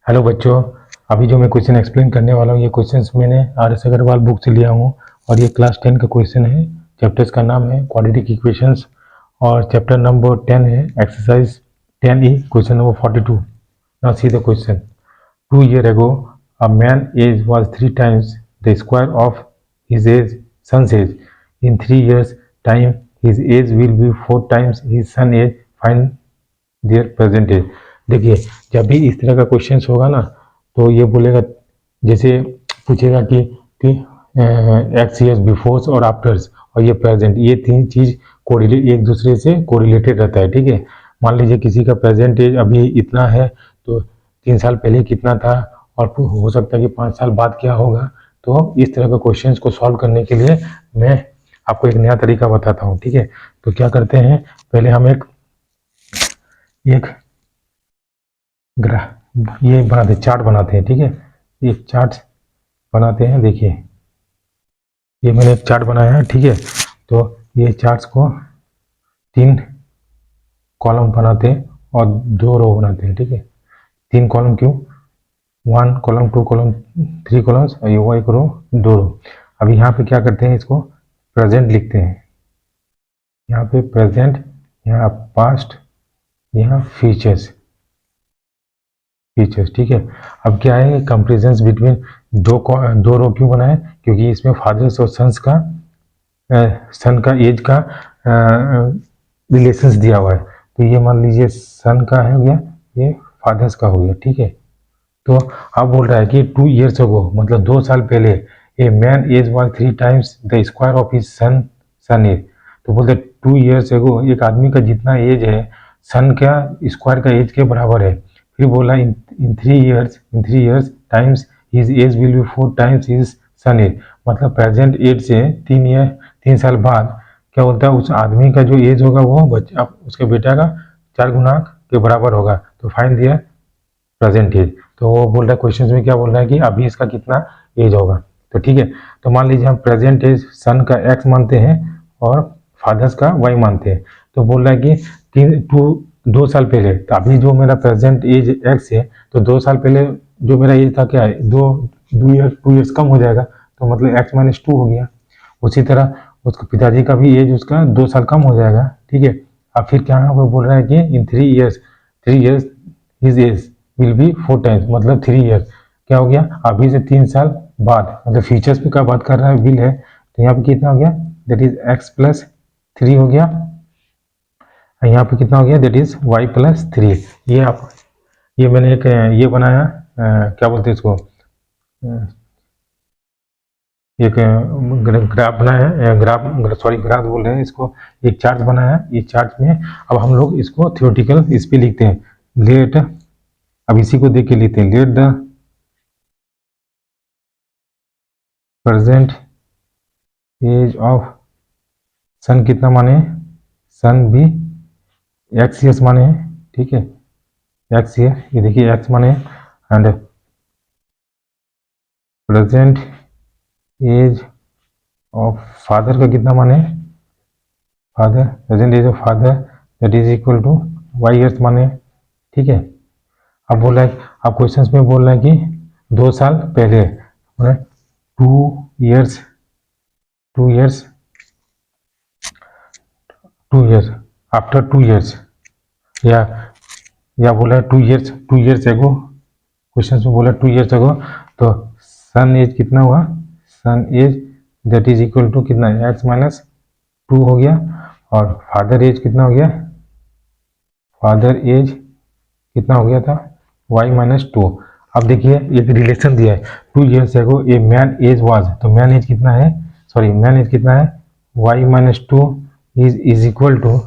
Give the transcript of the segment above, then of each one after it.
Hello बच्चों, अभी जो मैं क्वेश्चन एक्सप्लेन करने वाला हूँ ये क्वेश्चंस मैंने आर.एस. अग्रवाल बुक से लिया हूँ और ये क्लास 10 का क्वेश्चन है। चैप्टर्स का नाम है क्वाड्रेटिक इक्वेशंस और चैप्टर नंबर 10 है exercise 10E question number 42। Now see the question. 2 years ago a man age was 3 times the square of his age son's age. In 3 years time his age will be 4 times his son age. Find their present age. देखिए, जब भी इस तरह का question होगा ना तो ये बोलेगा, जैसे पूछेगा कि एक्स ईयर्स बिफोर्स और आफ्टर्स और ये प्रेजेंट, ये तीन चीज कोरिलेट एक दूसरे से कोरिलेटेड रहता है। ठीक है, मान लीजिए किसी का प्रेजेंट एज अभी इतना है तो 3 साल पहले कितना था और हो सकता है कि 5 साल बाद क्या होगा। तो इस तरह के क्वेश्चंस को सॉल्व करने के लिए मैं आपको एक नया तरीका बताता हूँ। ठीक है, तो क्या करते हैं, पहले हम एक ये बनाते चार्ट बनाते हैं। ठीक है, एक चार्ट बनाते हैं। देखिए, ये मैंने एक चार्ट बनाया है। ठीक है, तो ये चार्ट्स को 3 कॉलम बनाते हैं और 2 रो बनाते हैं। ठीक है, 3 कॉलम क्यों, 1 कॉलम 2 कॉलम 3 कॉलम्स और ये 1 रो 2 रो। अब यहाँ पे क्या करते हैं, इसको प्रेजेंट लिखते हैं। यहाँ पे प्रेजेंट, यहाँ पास्ट, यहाँ फ्यूचर्स। ठीक है, अब क्या है, कंपेरिजन बिटवीन दो रो क्यों बनाए, क्योंकि इसमें फादर्स और सन्स का सन का एज का रिलेशंस दिया हुआ है। तो ये मान लीजिए सन का है गया, ये फादर्स का हो गया। ठीक है, तो अब बोल रहा है कि 2 years ago मतलब 2 साल पहले a man age was 3 times the square of his son age. तो बोलते 2 years ago एक आदमी का जितना एज है सन का स्क्वायर का एज के बराबर है। फिर बोला in 3 years times his age will be 4 times his son age. मतलब प्रेजेंट एज से 3 साल बाद क्या बोलता है, उस आदमी का जो एज होगा वो बच्चा उसके बेटा का 4 गुना के बराबर होगा। तो फाइंड दियर प्रेजेंट एज। तो वो बोल रहा है क्वेश्चन में, क्या बोल रहा है कि अभी इसका कितना एज होगा। तो ठीक है, तो मान लीजिए हम प्रेजेंट एज सन का एक्स मानते हैं और फादर्स का वाई मानते हैं। तो बोल रहा है कि 2 साल पहले, तो अभी जो मेरा प्रेजेंट एज एक्स है तो 2 साल पहले जो मेरा एज था क्या है, 2 ईयर्स कम हो जाएगा, तो मतलब एक्स माइनस 2 हो गया। उसी तरह उसके पिताजी का भी एज उसका 2 साल कम हो जाएगा। ठीक है, अब फिर क्या वो बोल रहा है कि in 3 years his age will be 4 times मतलब 3 years क्या हो गया, अभी से 3 साल बाद, मतलब फ्यूचर्स पे क्या बात कर रहा है, विल है। तो यहाँ पे कितना हो गया, दैट इज एक्स प्लस 3 हो गया। यहाँ पे कितना हो गया, दैट इज वाई प्लस 3। ये मैंने एक ये बनाया, क्या बोलते हैं इसको, एक ग्राफ बनाया है, ग्राफ बोल रहे हैं इसको, एक चार्ट बनाया है। ये चार्ट में अब हम लोग इसको थ्योरेटिकल इस पे लिखते हैं। लेट, अब इसी को देख के लिखते हैं, let the present age of son कितना माने, सन भी एक्स ईयर्स माने। ठीक है, एक्स ईयर, ये देखिए एक्स माने, and present age of father का कितना माने, father, present age of father that is equal to y years माने। ठीक है, अब बोल रहा है, अब क्वेश्चंस में बोल रहा है कि 2 साल पहले, 2 years आफ्टर 2 years, या बोला है 2 years एगो, क्वेश्चन में बोला 2 years एगो। तो सन एज कितना हुआ, son age that is equal to कितना, एक्स माइनस 2 हो गया। और फादर एज कितना हो गया, फादर एज कितना हो गया था, वाई माइनस 2। अब देखिए एक रिलेशन दिया है, 2 years ago a man age was, तो मैन एज कितना है, मैन एज कितना है, y minus 2 is equal to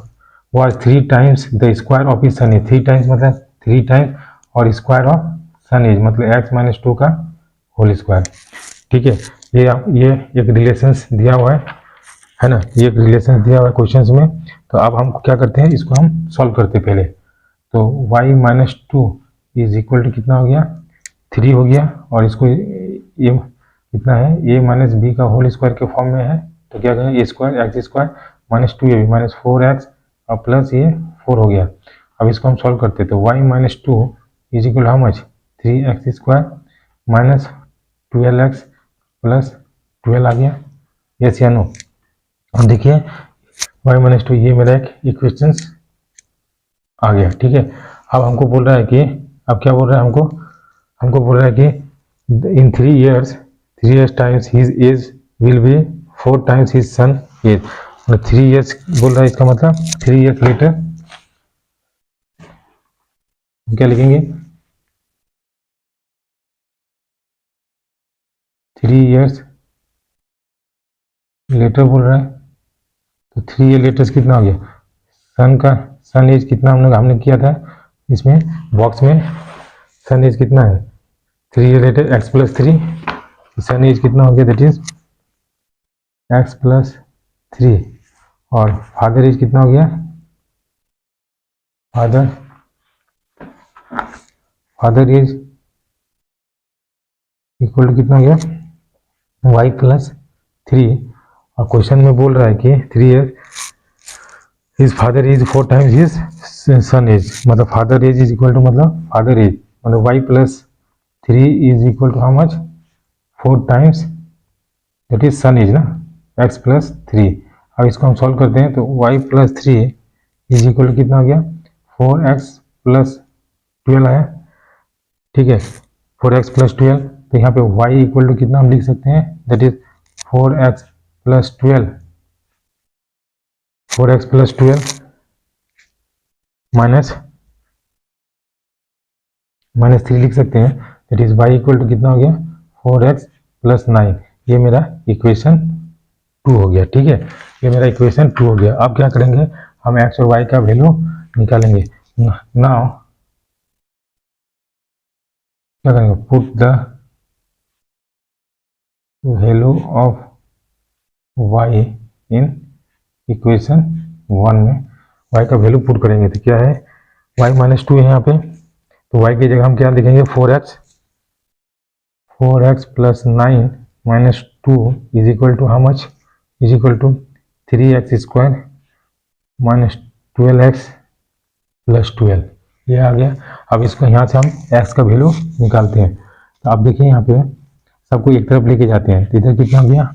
was 3 times the square of his son age. 3 times मतलब 3 times और स्क्वायर ऑफ सन एज मतलब एक्स माइनस 2 का whole square. ठीक है, ये एक रिलेशंस दिया हुआ है ना, ये एक रिलेशन दिया हुआ है क्वेश्चंस में। तो अब हम क्या करते हैं, इसको हम सॉल्व करते हैं पहले। तो y minus 2 is equal to कितना हो गया, 3 हो गया, और इसको ये कितना है, a माइनस बी का होल स्क्वायर के फॉर्म में है। तो क्या करें, ए स्क्वायर एक्स स्क्वायर माइनस 2 ए माइनस 4x और प्लस ये 4 हो गया। अब इसको हम सॉल्व करते हैं। तो y minus 2 is equal how much, 3x² minus 12x plus 12 आ गया, यस या नो। और देखिए y-2 ये मेरा एक इक्वेशंस आ गया, ठीक है। अब हमको बोल रहा है कि, अब क्या बोल रहा है हमको बोल रहा है कि in 3 years times his age will be 4 times his son age. 3 years बोल रहा है, इसका मतलब 3 years लेटर क्या लिखेंगे, 3 years लेटर बोल रहा है, तो 3 year लेटर कितना हो गया, सन एज कितना हमने किया था इसमें बॉक्स में, सन एज कितना है 3 year लेटर x + 3, सन एज कितना हो गया, दैट इज x + 3, और फादर एज कितना हो गया, फादर एज इक्वल टू कितना हो गया, y + 3, और क्वेश्चन में बोल रहा है कि 3 years his father age 4 times his son age, मतलब father age is equal to मतलब फादर एज मतलब y + 3 is equal to how much, 4 times that is son age ना, x + 3। अब इसको हम सॉल्व करते हैं तो y + 3 इज इक्वल टू कितना हो गया, 4x + 12 आया, ठीक है। 4x + 12, तो यहाँ पे y इक्वल टू कितना हम लिख सकते हैं, दैट इज 4x + 12 माइनस 3 लिख सकते हैं, that is y equal to कितना हो गया, 4x + 9। ये मेरा इक्वेशन 2 हो गया, ठीक है, ये मेरा इक्वेशन 2 हो गया। अब क्या करेंगे, हम x और y का वैल्यू निकालेंगे। नाउ क्या करेंगे, put the value of y in equation 1 में, y का वैल्यू पुट करेंगे तो क्या है, y - 2 है यहाँ पे, तो y की जगह हम क्या लिखेंगे, 4x + 9 - 2 is equal to how much, is equal to 3x² - 12x + 12, ये आ गया। अब इसको यहाँ से हम x का वैल्यू निकालते हैं, तो आप देखिए यहाँ पे सबको एक तरफ लेके जाते हैं, तो इधर कितना हो गया,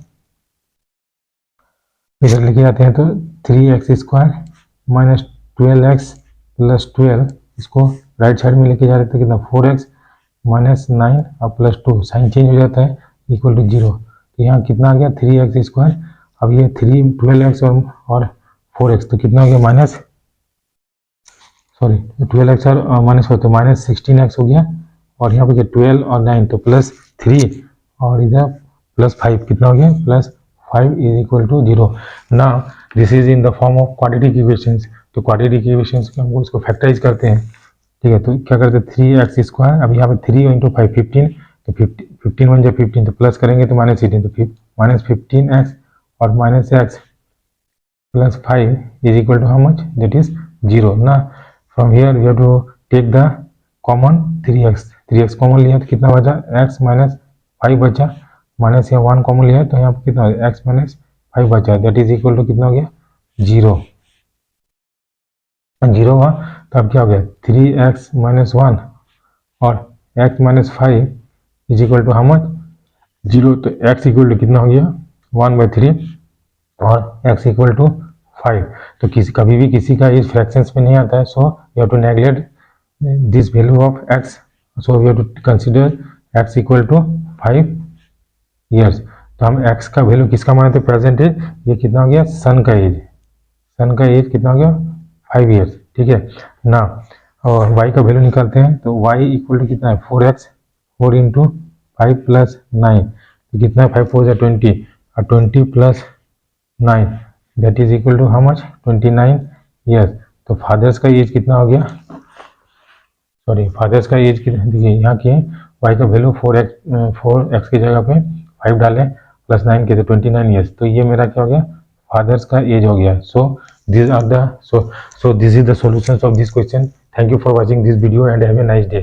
इधर लेके जाते हैं तो 3x² - 12x + 12, इसको राइट साइड में लेके जा रहे थे, कितना 4x - 9 और +2, साइन चेंज हो जाता है, इक्वल टू 0, तो यहाँ कितना आ गया 3x², अब ये 12x और 4x, तो कितना हो गया 12x और -4 तो -16x हो गया, और यहाँ पे 12 और 9 तो +3, और इधर +5 कितना हो गया, +5 इज इक्वल टू 0। ना this is in the form of quadratic equations, तो क्वाड्रेटिक इक्वेशंस को हमको इसको फैक्टराइज करते हैं, ठीक है। तो क्या करते हैं 3x², अब यहाँ पे 3 × 5 15, तो 15 1 जा 15, तो प्लस करेंगे तो -18, तो -15x और -x + 5 is equal to how much, that is 0 ना। From here we have to take the common 3x common लिया तो कितना बचा, x - 5 बचा, माइनस यहाँ 1 कॉमन लिया तो यहाँ पर कितना x - 5 बचा, दैट इज इक्वल टू कितना हो गया 0 हुआ, तो अब क्या हो गया 3x - 1 और x - 5 is equal to how much 0, तो x इक्वल टू कितना हो गया 1/3 और x इक्वल टू 5, तो कभी भी किसी का इस फ्रैक्शंस में नहीं आता है, so you have to neglect this value of x, so we have to consider x equal to 5 years। तो हम x का वैल्यू किसका माने थे, प्रेजेंट एज, ये कितना हो गया सन का एज कितना हो गया 5 years, ठीक है ना। और y का वैल्यू निकालते हैं, तो y इक्वल टू कितना है 4x, 4 × 5 + 9, तो कितना है 5 4 जा 20 और 20 + 9 that is equal to how much 29 years। तो फादर्स का एज कितना हो गया, फादर्स का एज देखिए यहाँ की y का वैल्यू 4x की जगह पे 5 डालें + 9 के, तो 29 years, तो ये मेरा क्या हो गया फादर्स का एज हो गया। So this is the solutions of this question. Thank you for watching this video and have a nice day.